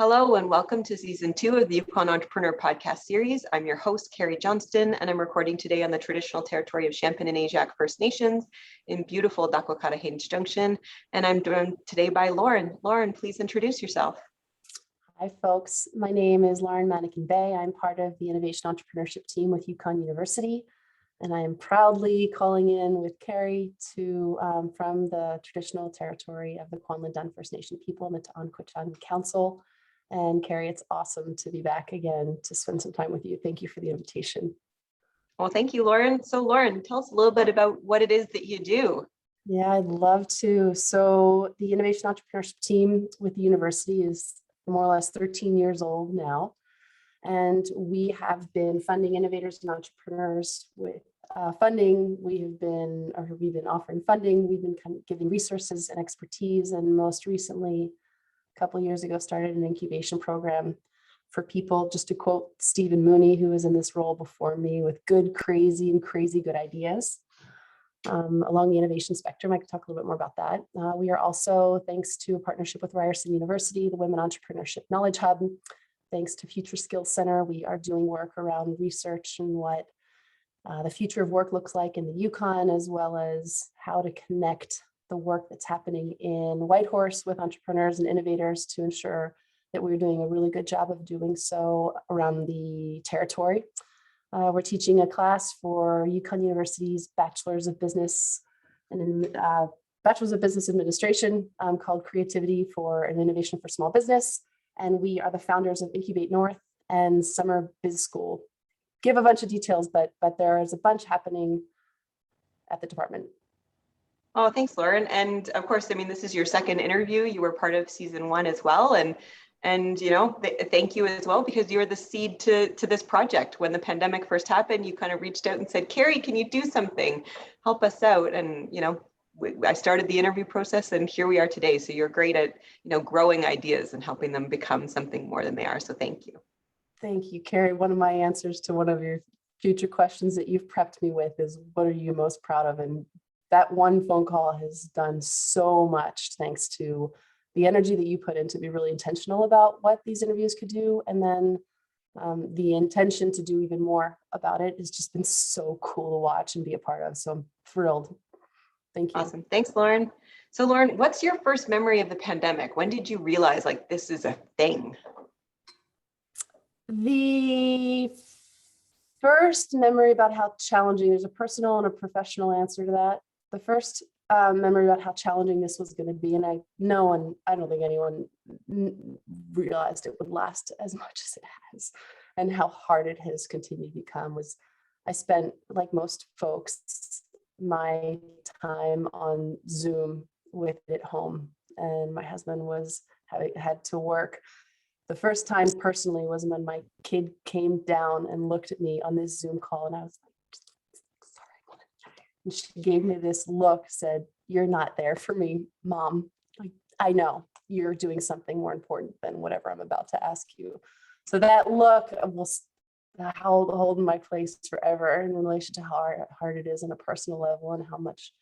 Hello and welcome to season 2 of the Yukon Entrepreneur podcast series. I'm your host, Carrie Johnston, and I'm recording today on the traditional territory of Champagne-Anahuac First Nations in beautiful Dakwakata-Haines Junction. And I'm joined today by Lauren. Lauren, please introduce yourself. Hi, folks. My name is Manekin Beille. I'm part of the Innovation Entrepreneurship team with Yukon University, and I am proudly calling in with Carrie from the traditional territory of the Kwanlin First Nation people and the Ta'anquechan Council. And Carrie, it's awesome to be back again to spend some time with you. Thank you for the invitation. Well, thank you, Lauren. So Lauren, tell us a little bit about what it is that you do. Yeah, I'd love to. So the Innovation Entrepreneurship team with the university is more or less 13 years old now. And we have been funding innovators and entrepreneurs with funding. We've been offering funding. We've been kind of giving resources and expertise. And most recently, a couple of years ago, started an incubation program for people, just to quote Stephen Mooney, who was in this role before me, with crazy good ideas along the innovation spectrum. I could talk a little bit more about that. We are also, thanks to a partnership with Ryerson University, the Women Entrepreneurship Knowledge Hub, thanks to Future Skills Center, we are doing work around research and what the future of work looks like in the Yukon, as well as how to connect the work that's happening in Whitehorse with entrepreneurs and innovators to ensure that we're doing a really good job of doing so around the territory. We're teaching a class for Yukon University's Bachelor's of Business Administration called Creativity for an Innovation for Small Business. And we are the founders of Incubate North and Summer Biz School. Give a bunch of details, but there is a bunch happening at the department. Oh, thanks, Lauren. And of course, I mean, this is your second interview. You were part of season 1 as well. And you know, thank you as well, because you were the seed to this project. When the pandemic first happened, you kind of reached out and said, Carrie, can you do something? Help us out. And, you know, I started the interview process and here we are today. So you're great at, you know, growing ideas and helping them become something more than they are. So thank you. Thank you, Carrie. One of my answers to one of your future questions that you've prepped me with is, what are you most proud of? And that one phone call has done so much, thanks to the energy that you put in to be really intentional about what these interviews could do. And then the intention to do even more about it has just been so cool to watch and be a part of. So I'm thrilled. Thank you. Awesome. Thanks, Lauren. So Lauren, what's your first memory of the pandemic? When did you realize like this is a thing? The first memory about how challenging, there's a personal and a professional answer to that. The first memory about how challenging this was going to be, and I don't think anyone realized it would last as much as it has, and how hard it has continued to become, was I spent, like most folks, my time on Zoom with it at home, and my husband had to work. The first time personally was when my kid came down and looked at me on this Zoom call, and I was like, sorry. And she gave me this look, said, "You're not there for me, Mom. Like, I know you're doing something more important than whatever I'm about to ask you." So that look will hold my place forever in relation to how hard it is on a personal level and how much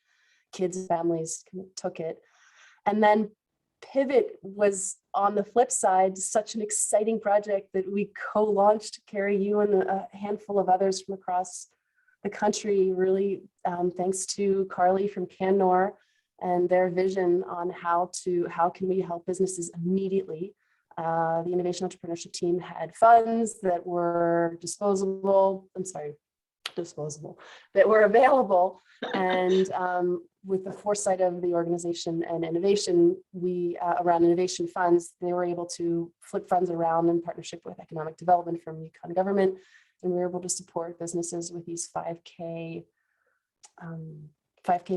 kids and families took it. And then Pivot was, on the flip side, such an exciting project that we co-launched, Carrie, you and a handful of others from across the country, really thanks to Carly from Canor and their vision on how can we help businesses immediately. The Innovation Entrepreneurship team had funds that were disposable, that were available. And with the foresight of the organization and innovation, around innovation funds, they were able to flip funds around in partnership with economic development from Yukon government. And we were able to support businesses with these 5K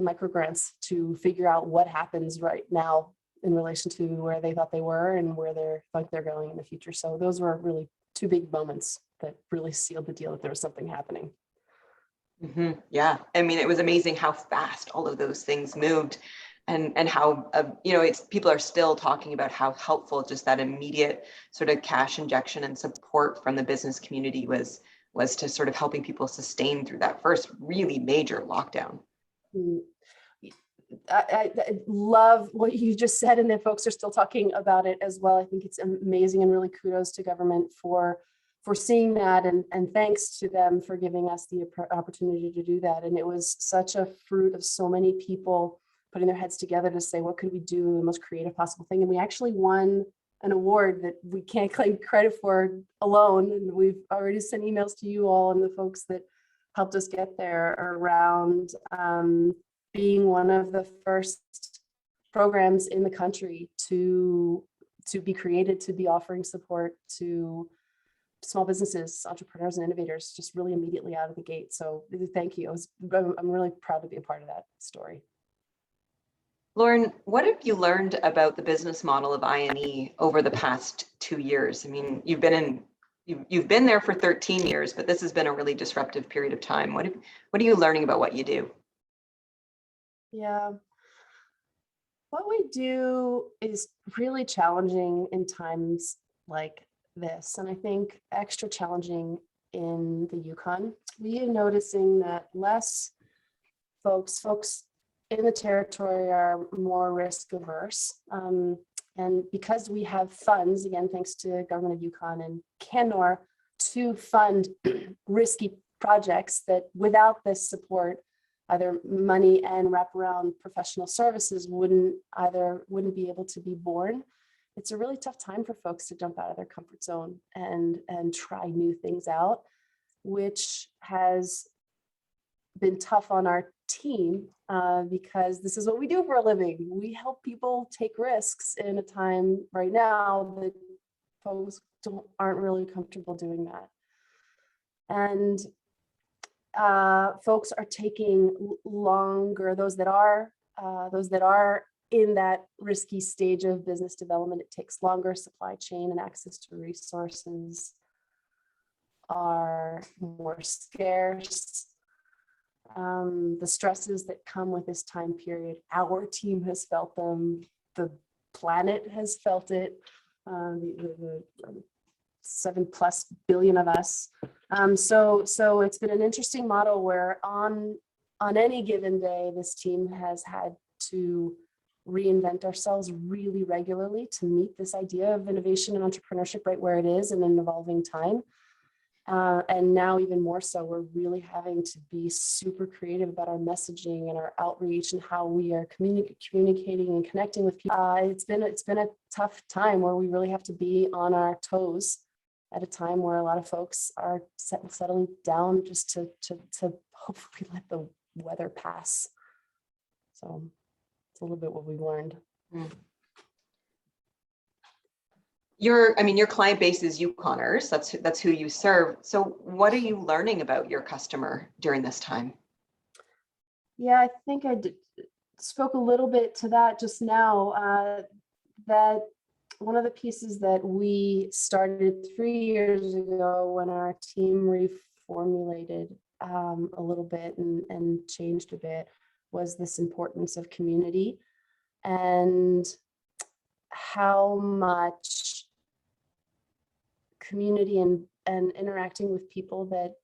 micro grants to figure out what happens right now in relation to where they thought they were and where they're going in the future. So those were really two big moments that really sealed the deal that there was something happening. Mm-hmm. Yeah, I mean, it was amazing how fast all of those things moved, and how people are still talking about how helpful just that immediate sort of cash injection and support from the business community was to sort of helping people sustain through that first really major lockdown. I love what you just said, and that folks are still talking about it as well. I think it's amazing, and really kudos to government for seeing that, and thanks to them for giving us the opportunity to do that. And it was such a fruit of so many people putting their heads together to say, what could we do, the most creative possible thing? And we actually won an award that we can't claim credit for alone. And we've already sent emails to you all and the folks that helped us get there around being one of the first programs in the country to be created, to be offering support to small businesses, entrepreneurs, and innovators, just really immediately out of the gate. So thank you. I'm really proud to be a part of that story. Lauren, what have you learned about the business model of I&E over the past 2 years? I mean, you've been there for 13 years, but this has been a really disruptive period of time. What are you learning about what you do? Yeah, what we do is really challenging in times like this, and I think extra challenging in the Yukon. We are noticing that less folks in the territory are more risk averse. And because we have funds, again, thanks to government of Yukon and Canor, to fund risky projects that without this support, either money and wraparound professional services wouldn't be able to be born. It's a really tough time for folks to jump out of their comfort zone and try new things out, which has been tough on our team because this is what we do for a living. We help people take risks in a time right now that folks aren't really comfortable doing that. And folks are taking longer, those that are in that risky stage of business development. It takes longer. Supply chain and access to resources are more scarce. The stresses that come with this time period, our team has felt them, the planet has felt it, the 7+ billion of us. So it's been an interesting model where on any given day, this team has had to reinvent ourselves really regularly to meet this idea of innovation and entrepreneurship right where it is in an evolving time. And now even more so, we're really having to be super creative about our messaging and our outreach and how we are communicating and connecting with people. It's been a tough time where we really have to be on our toes at a time where a lot of folks are settling down just to hopefully let the weather pass. So it's a little bit what we've learned. Your client base is Yukoners. That's who you serve. So what are you learning about your customer during this time? Yeah, I think spoke a little bit to that just now, that one of the pieces that we started 3 years ago when our team reformulated a little bit and changed a bit was this importance of community and how much community and interacting with people that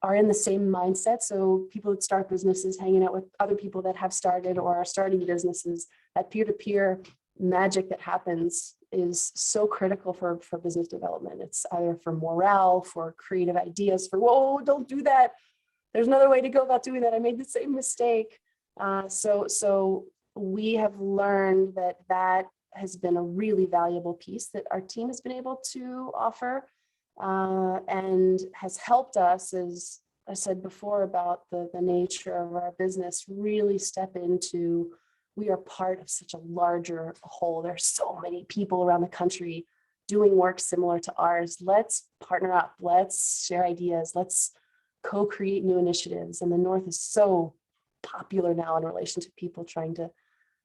are in the same mindset. So people that start businesses, hanging out with other people that have started or are starting businesses, that peer-to-peer magic that happens is so critical for business development. It's either for morale, for creative ideas, for, whoa, don't do that. There's another way to go about doing that. I made the same mistake. So we have learned that has been a really valuable piece that our team has been able to offer and has helped us, as I said before, about the nature of our business, really step into, we are part of such a larger whole. There's so many people around the country doing work similar to ours. Let's partner up. Let's share ideas. Let's co-create new initiatives. And the North is so popular now in relation to people trying to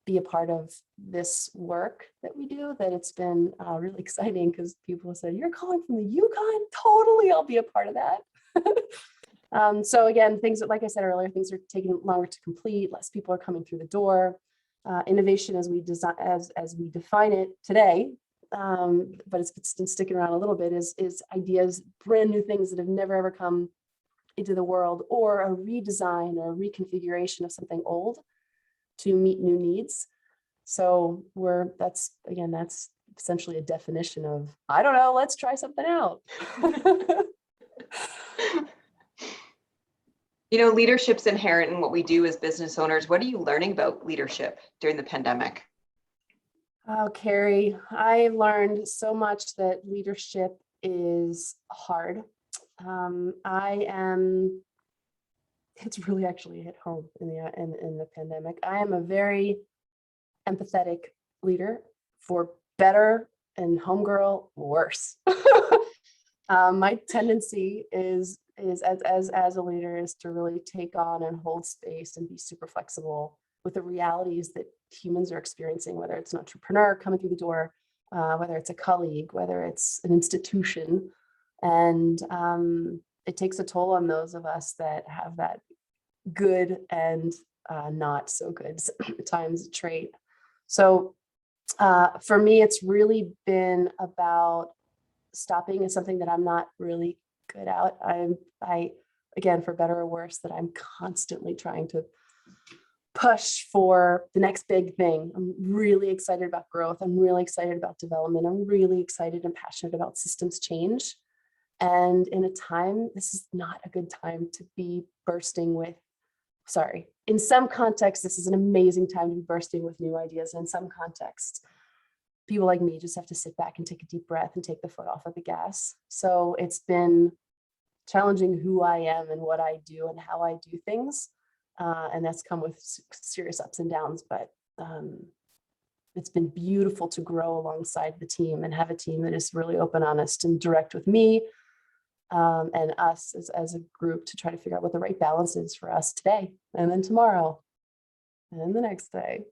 be a part of this work that we do, that it's been really exciting because people have said, you're calling from the Yukon? Totally, I'll be a part of that. So again, things that, like I said earlier, things are taking longer to complete, less people are coming through the door. Innovation as we define it today, but it's been sticking around a little bit, is ideas, brand new things that have never ever come into the world, or a redesign or a reconfiguration of something old to meet new needs. So that's essentially a definition of, I don't know, let's try something out. Leadership's inherent in what we do as business owners. What are you learning about leadership during the pandemic? Oh, Carrie, I learned so much that leadership is hard. It's really actually hit home in the pandemic. I am a very empathetic leader, for better and homegirl worse. My tendency is as a leader is to really take on and hold space and be super flexible with the realities that humans are experiencing, whether it's an entrepreneur coming through the door, whether it's a colleague, whether it's an institution. And it takes a toll on those of us that have that good and not so good times trait. So for me, it's really been about stopping is something that I'm not really good at. I again, for better or worse, that I'm constantly trying to push for the next big thing. I'm really excited about growth. I'm really excited about development. I'm really excited and passionate about systems change. And in a time, this is not a good time to be bursting with, in some contexts, this is an amazing time to be bursting with new ideas. And in some contexts, people like me just have to sit back and take a deep breath and take the foot off of the gas. So it's been challenging who I am and what I do and how I do things. And that's come with serious ups and downs, but it's been beautiful to grow alongside the team and have a team that is really open, honest, and direct with me and us as a group to try to figure out what the right balance is for us today and then tomorrow and then the next day.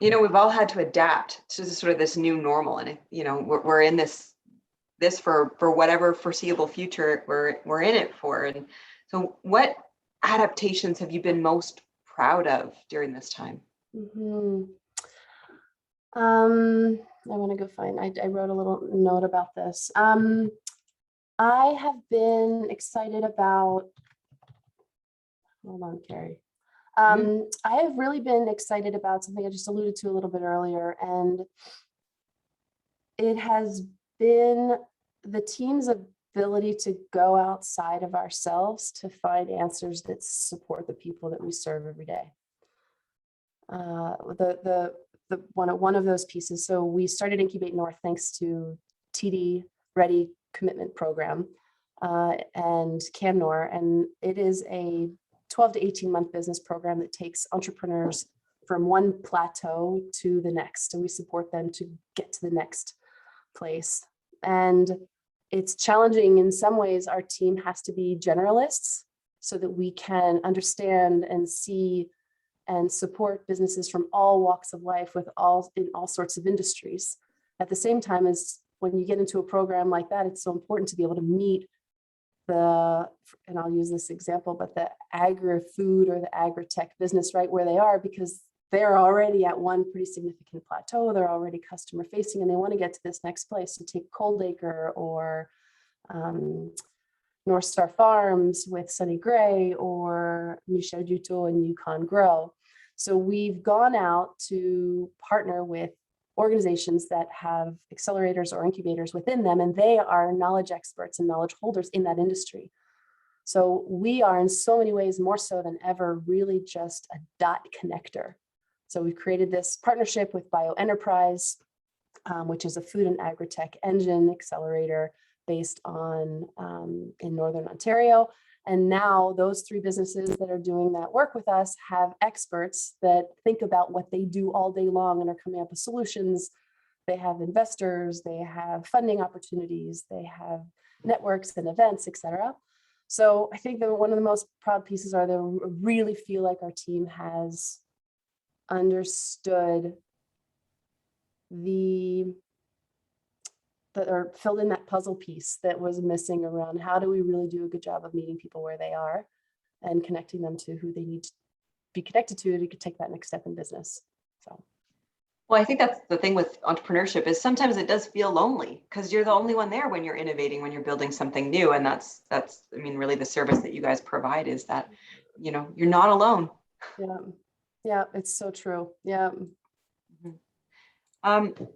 We've all had to adapt to sort of this new normal, and we're in this for whatever foreseeable future we're in it for. And so, what adaptations have you been most proud of during this time? Mm-hmm. I want to go find. I wrote a little note about this. I have been excited about. Hold on, Carrie. I have really been excited about something I just alluded to a little bit earlier, and it has been the team's ability to go outside of ourselves to find answers that support the people that we serve every day. One of those pieces. So we started Incubate North thanks to TD Ready Commitment Program and CamNor, and it is a 12 to 18 month business program that takes entrepreneurs from one plateau to the next, and we support them to get to the next place. And it's challenging in some ways. Our team has to be generalists so that we can understand and see and support businesses from all walks of life in all sorts of industries. At the same time, as when you get into a program like that, it's so important to be able to meet and I'll use this example, but the agri-food or the agri-tech business right where they are, because they're already at one pretty significant plateau. They're already customer facing and they want to get to this next place. So take Coldacre or North Star Farms with Sunny Gray or Michel Duto and Yukon Grow. So we've gone out to partner with organizations that have accelerators or incubators within them, and they are knowledge experts and knowledge holders in that industry. So we are in so many ways, more so than ever, really just a dot connector. So we've created this partnership with BioEnterprise, which is a food and agri-tech engine accelerator based on in Northern Ontario. And now those three businesses that are doing that work with us have experts that think about what they do all day long and are coming up with solutions. They have investors, they have funding opportunities, they have networks and events, et cetera. So I think that one of the most proud pieces are that I really feel like our team has understood or filled in that puzzle piece that was missing around how do we really do a good job of meeting people where they are and connecting them to who they need to be connected to take that next step in business. So. Well, I think that's the thing with entrepreneurship is sometimes it does feel lonely because you're the only one there when you're innovating, when you're building something new. And that's really the service that you guys provide is that, you're not alone. Yeah. Yeah, it's so true. Yeah.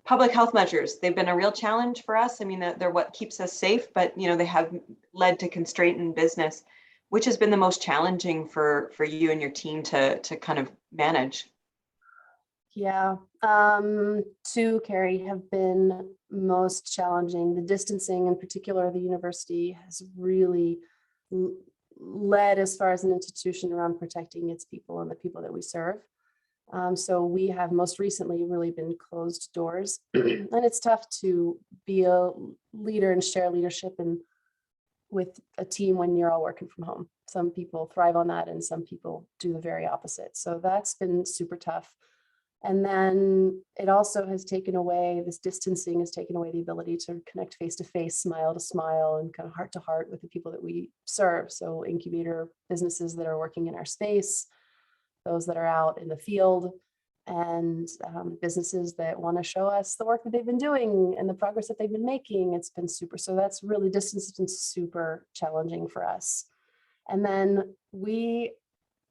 Public health measures, they've been a real challenge for us. I mean, they're what keeps us safe, but they have led to constraint in business. Which has been the most challenging for you and your team to kind of manage? Yeah. Two, Carrie, have been most challenging. The distancing, in particular, the university has really led as far as an institution around protecting its people and the people that we serve. So we have most recently really been closed doors, and it's tough to be a leader and share leadership and with a team when you're all working from home. Some people thrive on that and some people do the very opposite. So that's been super tough. And then it also has taken away, this distancing has taken away the ability to connect face to face, smile to smile, and kind of heart to heart with the people that we serve. So incubator businesses that are working in our space, those that are out in the field, and businesses that want to show us the work that they've been doing and the progress that they've been making. It's been super. So that's really, distance has been super challenging for us. And then we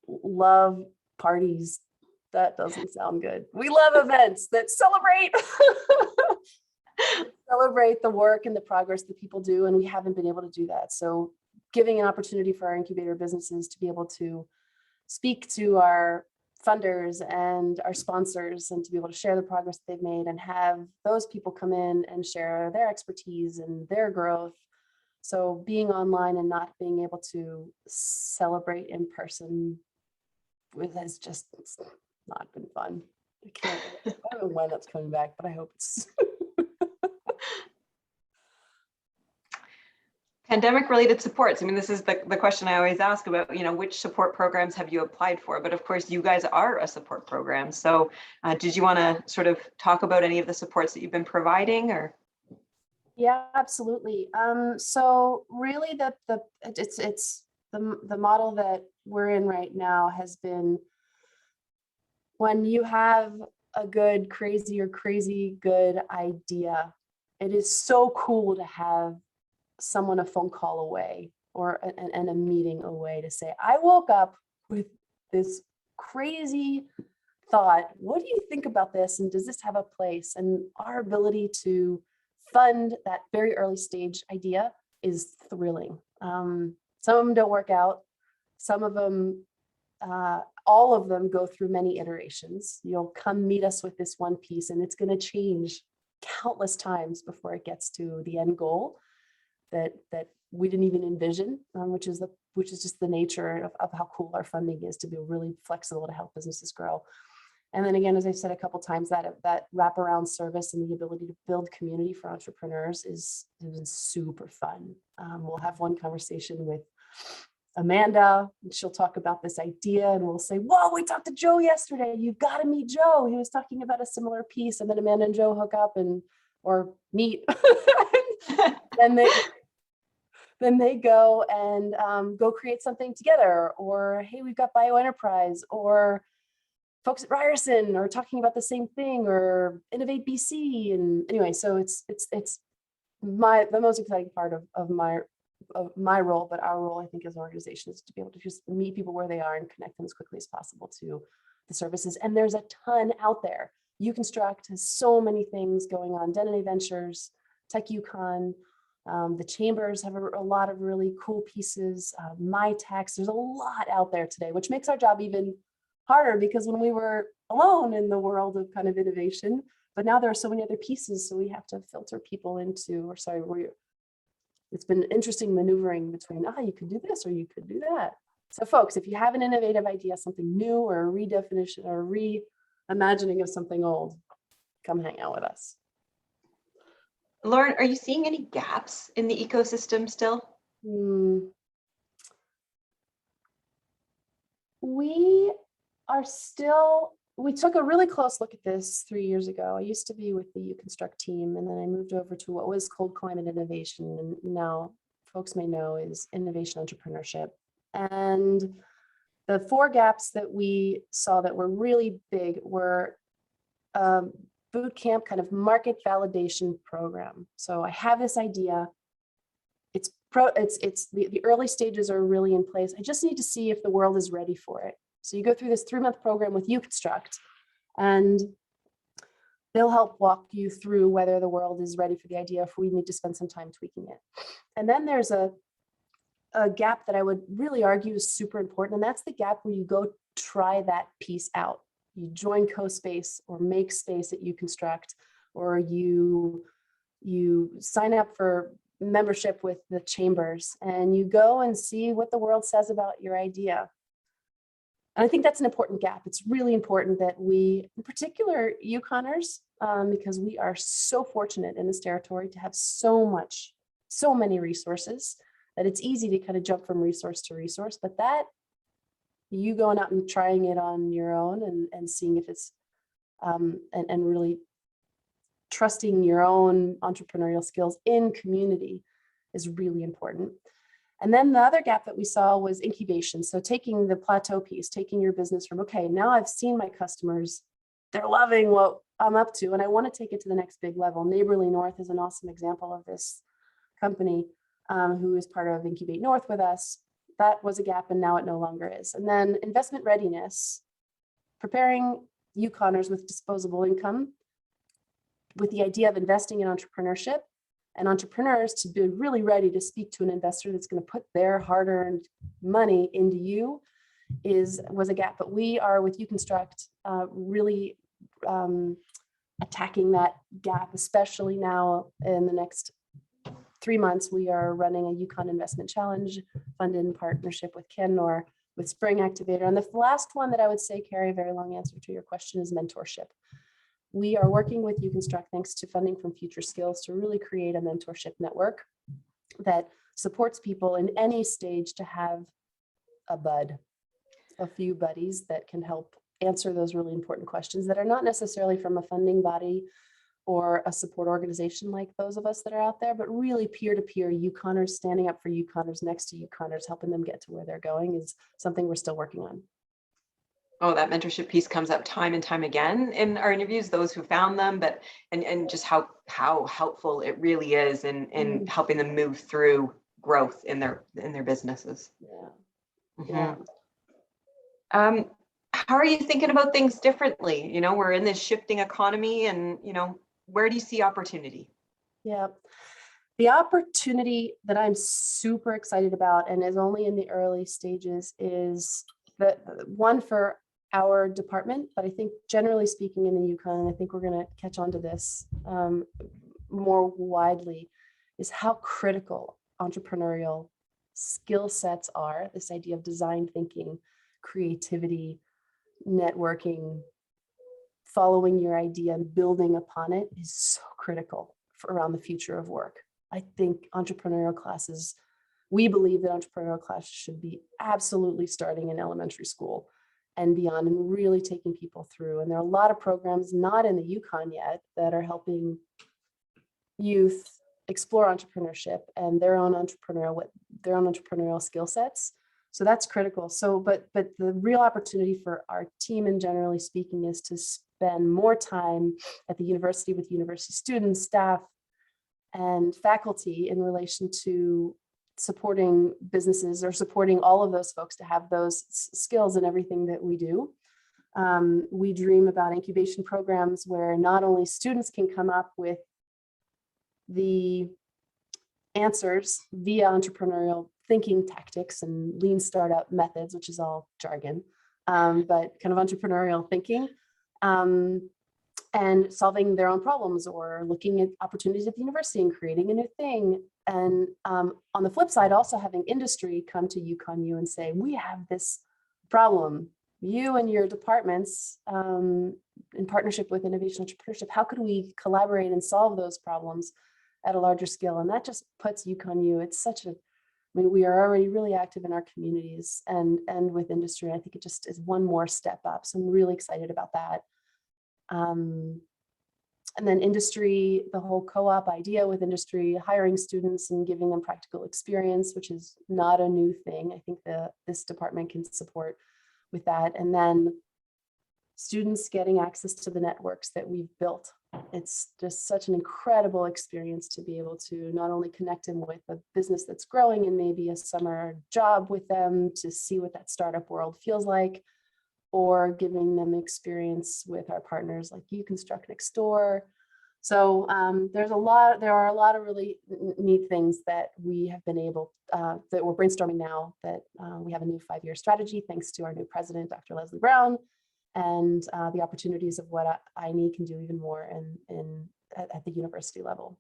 love parties. That doesn't sound good. We love events that celebrate celebrate the work and the progress that people do, and we haven't been able to do that. So giving an opportunity for our incubator businesses to be able to speak to our funders and our sponsors and to be able to share the progress that they've made and have those people come in and share their expertise and their growth. So being online and not being able to celebrate in person has just not been fun. I don't know when that's coming back, but I hope it's Pandemic related supports. I mean, this is the question I always ask about, which support programs have you applied for? But of course, you guys are a support program. So did you want to sort of talk about any of the supports that you've been providing, or? Yeah, absolutely. So really it's the model that we're in right now has been, when you have a good, crazy good idea, it is so cool to have someone a phone call away or and a meeting away to say, I woke up with this crazy thought. What do you think about this? And does this have a place? And our ability to fund that very early stage idea is thrilling. Some of them don't work out. Some of them, all of them go through many iterations. You'll come meet us with this one piece and it's going to change countless times before it gets to the end goal that we didn't even envision, which is just the nature of how cool our funding is, to be really flexible to help businesses grow. And then again, as I've said a couple of times, that wraparound service and the ability to build community for entrepreneurs has been super fun. We'll have one conversation with Amanda, and she'll talk about this idea, and we'll say, whoa, we talked to Joe yesterday. You've got to meet Joe. He was talking about a similar piece. And then Amanda and Joe hook up or meet. then they go and go create something together. Or, hey, we've got bioenterprise, or folks at Ryerson are talking about the same thing, or Innovate BC. And anyway, so it's the most exciting part of my role, but our role, I think, as an organization, is to be able to just meet people where they are and connect them as quickly as possible to the services. And there's a ton out there. Uconstruct has so many things going on. Denone Ventures, Tech Yukon, the chambers have a lot of really cool pieces. MyTax, there's a lot out there today, which makes our job even harder, because when we were alone in the world of kind of innovation, but now there are so many other pieces, so we have to filter people into, it's been interesting maneuvering between, you could do this or you could do that. So folks, if you have an innovative idea, something new or a redefinition or reimagining of something old, come hang out with us. Lauren, are you seeing any gaps in the ecosystem still? We took a really close look at this 3 years ago. I used to be with the Uconstruct team, and then I moved over to what was called Climate Innovation, and now folks may know is Innovation Entrepreneurship. And the 4 gaps that we saw that were really big were boot camp kind of market validation program. So I have this idea. The early stages are really in place. I just need to see if the world is ready for it. So you go through this 3-month program with UConstruct, and they'll help walk you through whether the world is ready for the idea, if we need to spend some time tweaking it. And then there's a gap that I would really argue is super important, and that's the gap where you go try that piece out. You join CoSpace or make space at UConstruct, or you sign up for membership with the chambers, and you go and see what the world says about your idea. And I think that's an important gap. It's really important that we, in particular Yukoners, because we are so fortunate in this territory to have so many resources, that it's easy to kind of jump from resource to resource, but that you going out and trying it on your own and seeing if it's, and really trusting your own entrepreneurial skills in community is really important. And then the other gap that we saw was incubation. So taking the plateau piece, taking your business from, okay, now I've seen my customers, they're loving what I'm up to, and I want to take it to the next big level. Neighborly North is an awesome example of this company who is part of Incubate North with us. That was a gap, and now it no longer is. And then investment readiness, preparing Yukoners with disposable income with the idea of investing in entrepreneurship, and entrepreneurs to be really ready to speak to an investor that's going to put their hard-earned money into you was a gap. But we are with UConstruct really attacking that gap, especially now in the next 3 months. We are running a Yukon Investment Challenge funded in partnership with Cannor, with Spring Activator. And the last one that I would say, Carrie, a very long answer to your question, is mentorship. We are working with UConstruct, thanks to funding from Future Skills, to really create a mentorship network that supports people in any stage to have a few buddies that can help answer those really important questions that are not necessarily from a funding body or a support organization like those of us that are out there, but really peer-to-peer Yukoners standing up for Yukoners next to Yukoners, helping them get to where they're going, is something we're still working on. Oh, that mentorship piece comes up time and time again in our interviews, those who found them, but and just how helpful it really is in helping them move through growth in their businesses. Yeah. How are you thinking about things differently? You know, we're in this shifting economy, and where do you see opportunity? Yeah. The opportunity that I'm super excited about, and is only in the early stages, is the one for our department, but I think generally speaking in the Yukon, and I think we're going to catch on to this more widely, is how critical entrepreneurial skill sets are. This idea of design thinking, creativity, networking, following your idea and building upon it is so critical around the future of work. I think entrepreneurial classes, we believe that entrepreneurial classes should be absolutely starting in elementary school and beyond, and really taking people through. And there are a lot of programs not in the Yukon yet that are helping youth explore entrepreneurship and their own entrepreneurial skill sets. So that's critical. So, but the real opportunity for our team, and generally speaking, is to spend more time at the university with university students, staff, and faculty in relation to supporting businesses, or supporting all of those folks to have those skills in everything that we do. We dream about incubation programs where not only students can come up with the answers via entrepreneurial thinking tactics and lean startup methods, which is all jargon, but kind of entrepreneurial thinking, and solving their own problems, or looking at opportunities at the university and creating a new thing. And on the flip side, also having industry come to UconU and say, we have this problem, you and your departments in partnership with Innovation Entrepreneurship, how could we collaborate and solve those problems at a larger scale? And that just puts UconU, it's such a, I mean, we are already really active in our communities and with industry. I think it just is one more step up. So I'm really excited about that. And then industry, the whole co-op idea with industry, hiring students and giving them practical experience, which is not a new thing. I think this department can support with that. And then students getting access to the networks that we've built. It's just such an incredible experience to be able to not only connect them with a business that's growing and maybe a summer job with them to see what that startup world feels like, or giving them experience with our partners like You Construct next door. So there are a lot of really neat things that we have been able, that we're brainstorming now, that we have a new 5-year strategy, thanks to our new president, Dr. Leslie Brown, and the opportunities of what INE can do even more at the university level.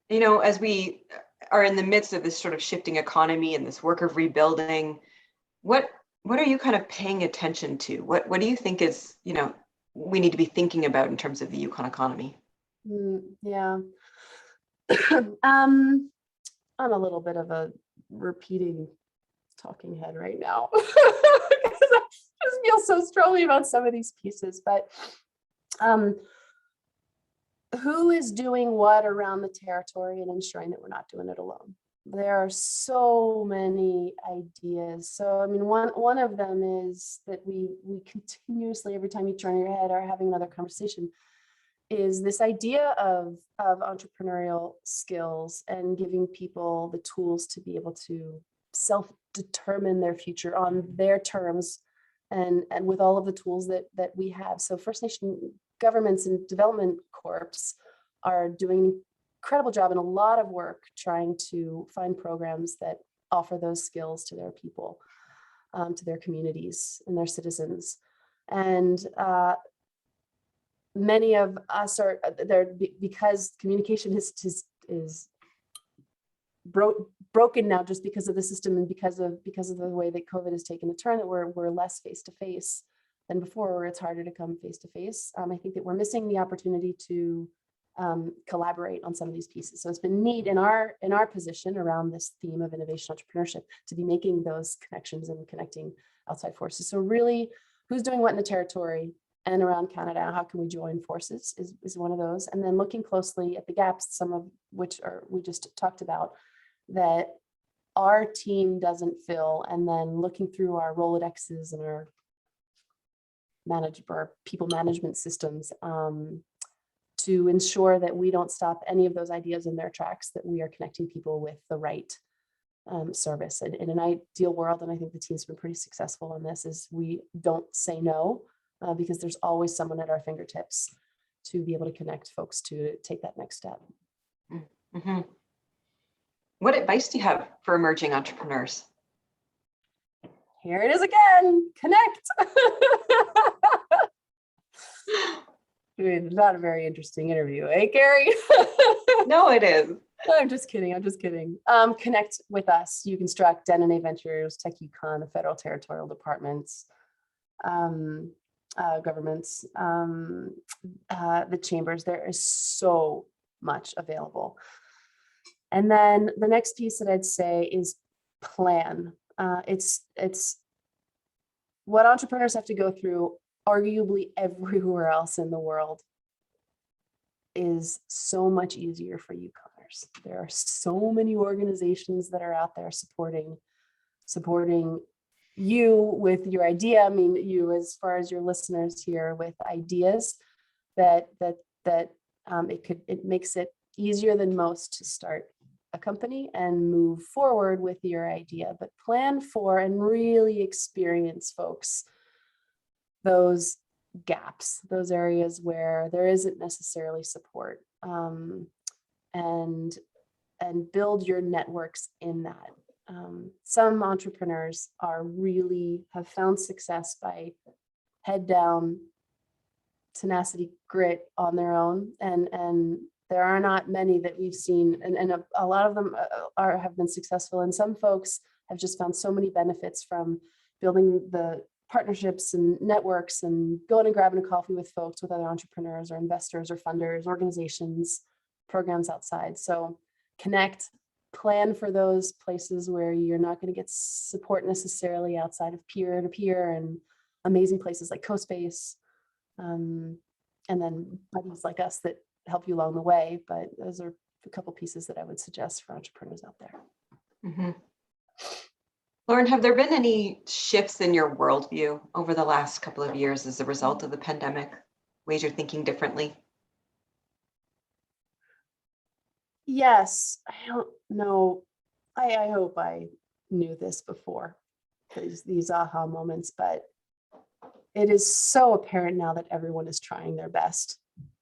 You know, as we are in the midst of this sort of shifting economy and this work of rebuilding, what are you kind of paying attention to? What do you think is, you know, we need to be thinking about in terms of the Yukon economy? Yeah. I'm a little bit of a repeating talking head right now because I just feel so strongly about some of these pieces, but who is doing what around the territory and ensuring that we're not doing it alone? There are so many ideas. So, I mean, one of them is that we continuously, every time you turn your head, are having another conversation, is this idea of entrepreneurial skills and giving people the tools to be able to self-determine their future on their terms and with all of the tools that we have. So First Nation governments and development corps are doing an incredible job and a lot of work trying to find programs that offer those skills to their people, to their communities and their citizens. And many of us are there because communication is broken now, just because of the system and because of the way that COVID has taken a turn, that we're less face to face than before, where it's harder to come face to face. I think that we're missing the opportunity to collaborate on some of these pieces. So it's been neat in our position around this theme of innovation entrepreneurship to be making those connections and connecting outside forces. So really, who's doing what in the territory and around Canada? How can we join forces is one of those. And then looking closely at the gaps, some of which we just talked about, that our team doesn't fill, and then looking through our Rolodexes and our people management systems to ensure that we don't stop any of those ideas in their tracks, that we are connecting people with the right service. And in an ideal world, and I think the team's been pretty successful on this, is we don't say no, because there's always someone at our fingertips to be able to connect folks to take that next step. Mm-hmm. What advice do you have for emerging entrepreneurs? Here it is again, connect. Not a very interesting interview, eh, Carrie? No, it is. I'm just kidding. Connect with us. You Construct, Denone Ventures, Tech Yukon, the federal territorial departments, governments, the chambers. There is so much available. And then the next piece that I'd say is plan. It's what entrepreneurs have to go through arguably everywhere else in the world is so much easier for Yukoners. There are so many organizations that are out there supporting you with your idea. I mean, you, as far as your listeners here, with ideas that it makes it easier than most to start a company and move forward with your idea, but plan for and really experience, folks, those gaps, those areas where there isn't necessarily support, and build your networks in that. Some entrepreneurs have found success by head down, tenacity, grit on their own, and there are not many that we've seen, and a lot of them have been successful, and some folks have just found so many benefits from building the partnerships and networks and going and grabbing a coffee with folks, with other entrepreneurs or investors or funders, organizations, programs outside. So connect, plan for those places where you're not going to get support necessarily outside of peer-to-peer, and amazing places like CoSpace, and then buddies like us that help you along the way. But those are a couple pieces that I would suggest for entrepreneurs out there. Mm-hmm. Lauren, have there been any shifts in your worldview over the last couple of years as a result of the pandemic? Ways you're thinking differently? Yes, I don't know. I hope I knew this before. these aha moments, but it is so apparent now that everyone is trying their best.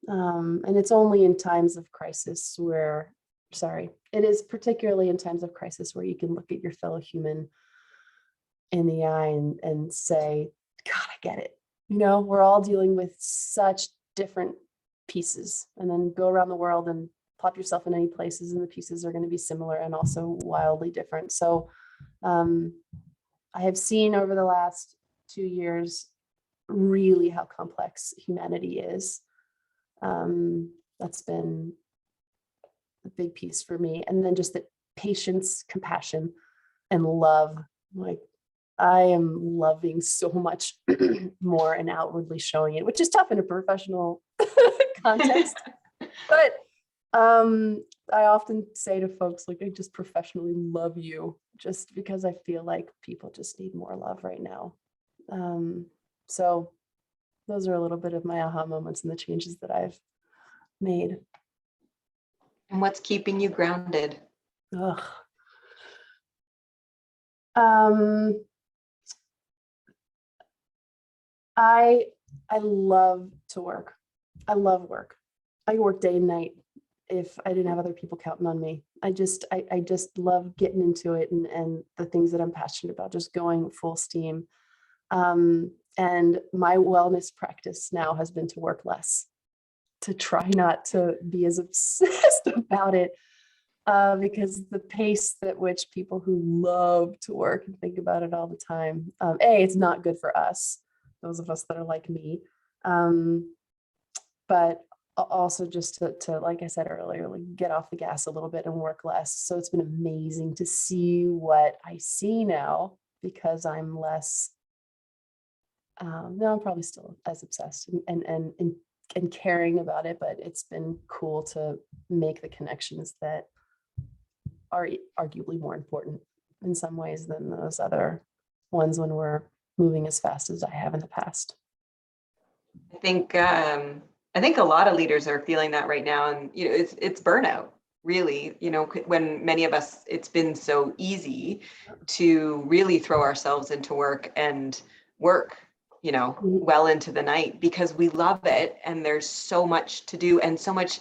And it's only in times of crisis it is particularly in times of crisis where you can look at your fellow human in the eye and say, God, I get it. We're all dealing with such different pieces, and then go around the world and plop yourself in any places, and the pieces are going to be similar and also wildly different. So I have seen over the last 2 years really how complex humanity is. That's been a big piece for me. And then just that patience, compassion, and love. Like, I am loving so much more and outwardly showing it, which is tough in a professional context. But I often say to folks, like, I just professionally love you, just because I feel like people just need more love right now. So those are a little bit of my aha moments and the changes that I've made. And what's keeping you grounded? Ugh. I love to work. I love work. I work day and night if I didn't have other people counting on me. I just love getting into it and the things that I'm passionate about, just going full steam. And my wellness practice now has been to work less, to try not to be as obsessed about it, because the pace at which people who love to work and think about it all the time, it's not good for us, those of us that are like me, but also just to, like I said earlier, like, get off the gas a little bit and work less. So it's been amazing to see what I see now, because I'm less, no, I'm probably still as obsessed and caring about it, but it's been cool to make the connections that are arguably more important in some ways than those other ones when we're moving as fast as I have in the past. I think a lot of leaders are feeling that right now, and it's burnout, really. When many of us, it's been so easy to really throw ourselves into work and work well into the night, because we love it, and there's so much to do and so much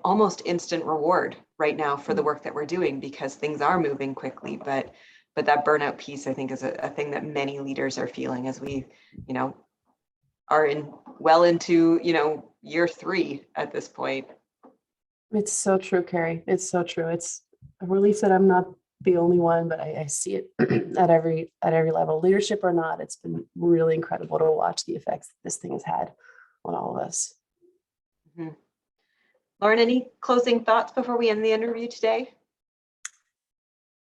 almost instant reward right now for the work that we're doing, because things are moving quickly. But that burnout piece, I think, is a thing that many leaders are feeling as we are into year 3 at this point. It's so true, Carrie. It's so true. It's a relief that I'm not the only one, but I see it at every level, leadership or not. It's been really incredible to watch the effects that this thing has had on all of us. Mm-hmm. Lauren, any closing thoughts before we end the interview today?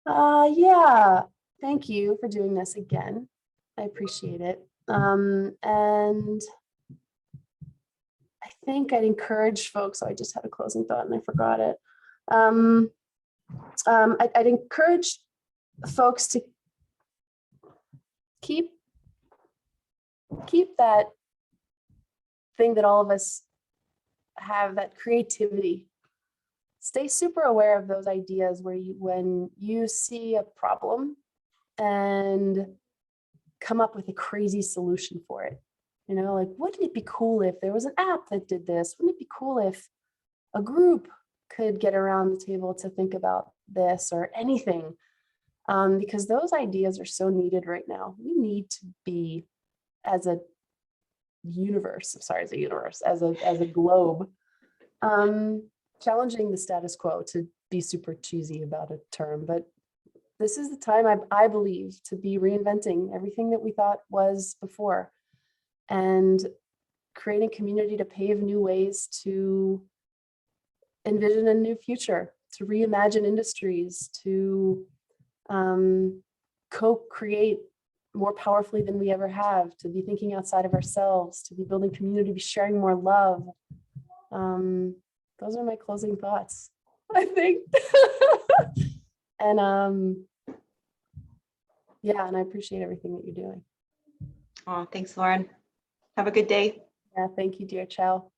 Yeah, thank you for doing this again. I appreciate it. And I think I'd encourage folks, so I just had a closing thought and I forgot it. I'd encourage folks to keep that thing that all of us have, that creativity. Stay super aware of those ideas when you see a problem, and come up with a crazy solution for it. Like, wouldn't it be cool if there was an app that did this? Wouldn't it be cool if a group could get around the table to think about this, or anything? Because those ideas are so needed right now. We need to be, as a globe, challenging the status quo, to be super cheesy about a term, but this is the time, I believe, to be reinventing everything that we thought was before, and creating community to pave new ways to envision a new future, to reimagine industries, to co-create more powerfully than we ever have, to be thinking outside of ourselves, to be building community, to be sharing more love. Those are my closing thoughts, I think. And yeah, and I appreciate everything that you're doing. Oh, thanks, Lauren. Have a good day. Yeah, thank you, dear. Ciao.